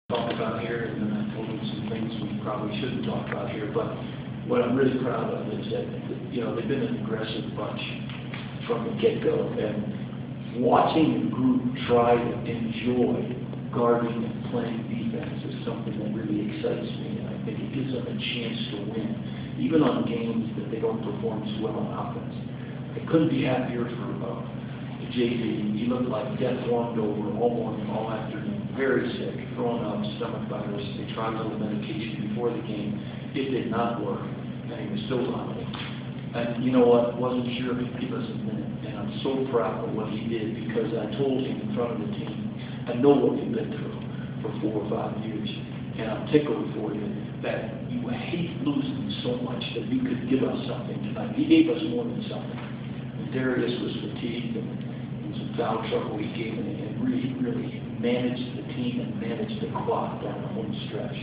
talk about here, and then I told him some things we probably shouldn't talk about here. But what I'm really proud of is that, they've been an aggressive bunch from the get-go, and watching the group try to enjoy guarding and playing defense is something that really excites me, and I think it gives them a chance to win, even on games that they don't perform as well on offense. I couldn't be happier for JV. He looked like death warmed over all morning, all afternoon, very sick, throwing up, stomach virus. They tried a little medication before the game. It did not work, and he was still vomiting. And you know what? Wasn't sure if he'd give us a minute, and I'm so proud of what he did, because I told him in front of the team, I know what we've been through for 4 or 5 years, and I'm tickled for you that you hate losing so much that you could give us something tonight. He gave us more than something. And Darius was fatigued and some foul trouble he gave, and really managed the team and managed the clock down the home stretch.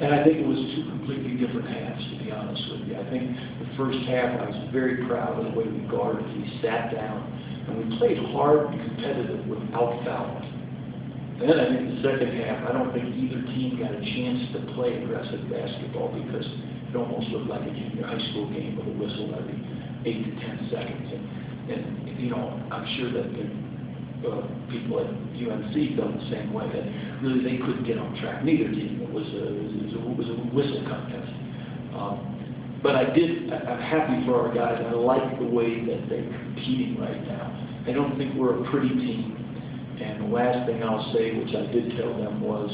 And I think it was 2 completely different halves, to be honest with you. I think the first half I was very proud of the way we guarded. We sat down, and we played hard and competitive without fouling. And then I think the second half, I don't think either team got a chance to play aggressive basketball, because it almost looked like a junior high school game with a whistle every 8 to 10 seconds. And I'm sure that the people at UNC felt the same way, that really they couldn't get on track. Neither team. It was a whistle contest. But I'm happy for our guys. I like the way that they're competing right now. I don't think we're a pretty team. And the last thing I'll say, which I did tell them, was,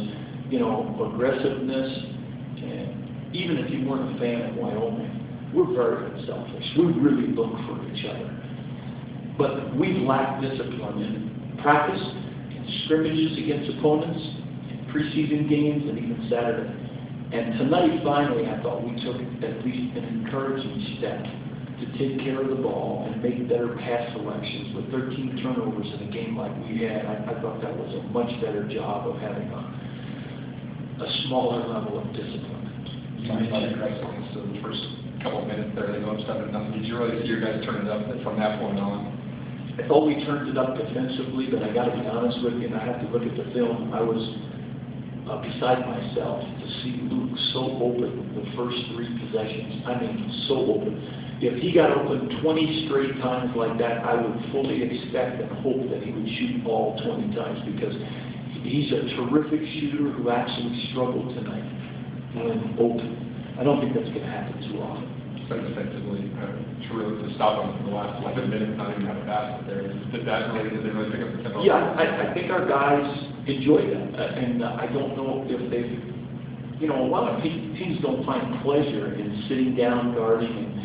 aggressiveness, and even if you weren't a fan of Wyoming, we're very unselfish. We really look for each other. But we've lacked discipline in practice, in scrimmages against opponents, in preseason games, and even Saturday. And tonight, finally, I thought we took at least an encouraging step to take care of the ball and make better pass selections. With 13 turnovers in a game like we had, I thought that was a much better job of having a smaller level of discipline. You mentioned aggressiveness, so the first couple of minutes there, they go up 7-0. Did you really see your guys turn it up from that point on? I thought we turned it up defensively, but I got to be honest with you, and I have to look at the film. I was beside myself to see Luke so open the first 3 possessions. I mean, so open. If he got open 20 straight times like that, I would fully expect and hope that he would shoot all 20 times, because he's a terrific shooter who actually struggled tonight when open. I don't think that's going to happen too often. So effectively, to stop him for the last 11 minutes, not even have a basket there. Did they really pick up the tempo? Yeah, I think our guys enjoy that. And I don't know if they've, a lot of teams don't find pleasure in sitting down guarding. And,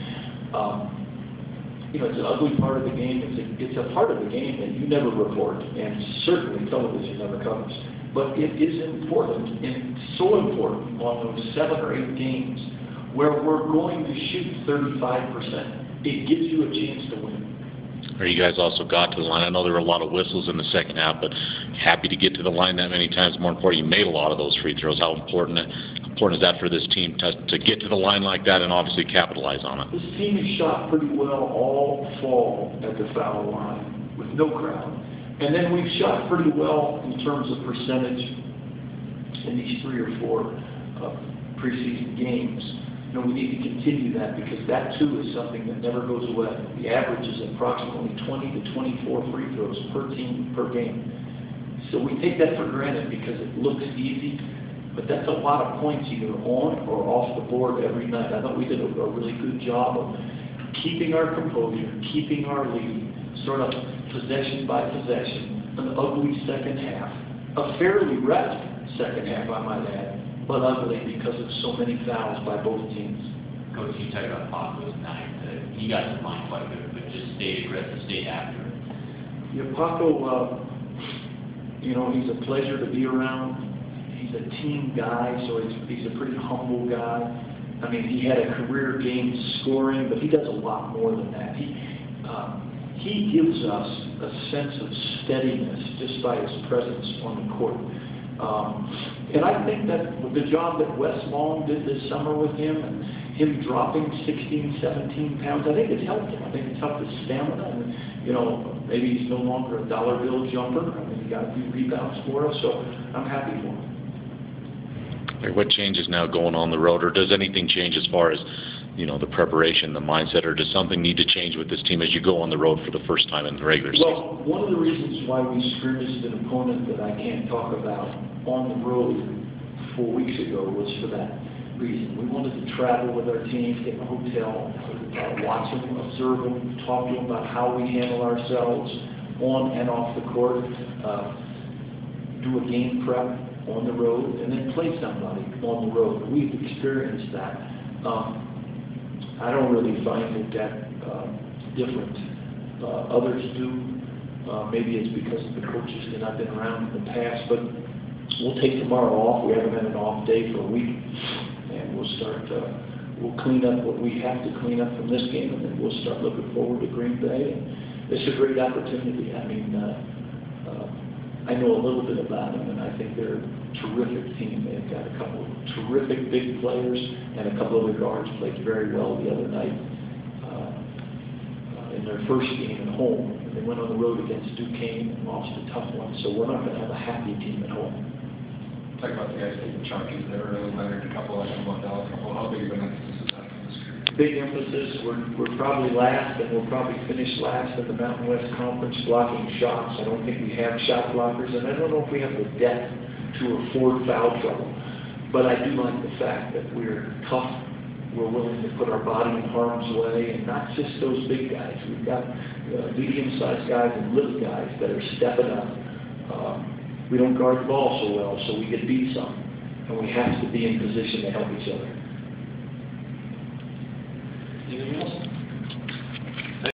it's an ugly part of the game. It's a part of the game that you never report, and certainly television never covers. But it is important, and so important on those 7 or 8 games where we're going to shoot 35%. It gives you a chance to win. Or you guys also got to the line. I know there were a lot of whistles in the second half, but happy to get to the line that many times. More important, you made a lot of those free throws. How important is that for this team to get to the line like that and obviously capitalize on it? This team has shot pretty well all fall at the foul line with no crowd. And then we've shot pretty well in terms of percentage in these 3 or 4 preseason games. We need to continue that, because that too is something that never goes away. The average is approximately 20 to 24 free throws per team per game. So we take that for granted because it looks easy, but that's a lot of points either on or off the board every night. I thought we did a really good job of keeping our composure, keeping our lead, sort of possession by possession, an ugly second half, a fairly rest second half, I might add, but ugly because of so many fouls by both teams. Coach, you talked about Paco's night. You guys are playing quite good, but just stay aggressive, stay after it. Yeah, Paco, he's a pleasure to be around. He's a team guy, so he's a pretty humble guy. I mean, he had a career game scoring, but he does a lot more than that. He gives us a sense of steadiness just by his presence on the court. And I think that the job that Wes Long did this summer with him, and him dropping 16, 17 pounds, I think it's helped him. I think it's helped his stamina. And, Maybe he's no longer a dollar bill jumper. I mean, he got a few rebounds for us, so I'm happy for him. What changes now going on the road, or does anything change as far as, you know, the preparation, the mindset, or does something need to change with this team as you go on the road for the first time in the regular season? Well, one of the reasons why we scrimmaged an opponent that I can't talk about on the road 4 weeks ago was for that reason. We wanted to travel with our teams, get in a hotel, watch them, observe them, talk to them about how we handle ourselves on and off the court, do a game prep on the road, and then play somebody on the road. We've experienced that. I don't really find it that different. Others do. Maybe it's because of the coaches that I've been around in the past, but we'll take tomorrow off. We haven't had an off day for a week, and we'll start, we'll clean up what we have to clean up from this game, and then we'll start looking forward to Green Bay. And it's a great opportunity. I mean, I know a little bit about them, and I think they're a terrific team. They've got a couple of terrific big players, and a couple of their guards played very well the other night in their first game at home. They went on the road against Duquesne and lost a tough one, so we're not going to have a happy team at home. Talk about the guys taking charges there early, Leonard, a couple of them, a couple. How big of an emphasis is that on this group? Big emphasis. We're probably last, and we'll probably finish last in the Mountain West Conference blocking shots. I don't think we have shot blockers, and I don't know if we have the depth to afford foul trouble. But I do like the fact that we're tough. We're willing to put our body in harm's way, and not just those big guys. We've got medium-sized guys and little guys that are stepping up. We don't guard the ball so well, so we get beat some, and we have to be in position to help each other. Anything else?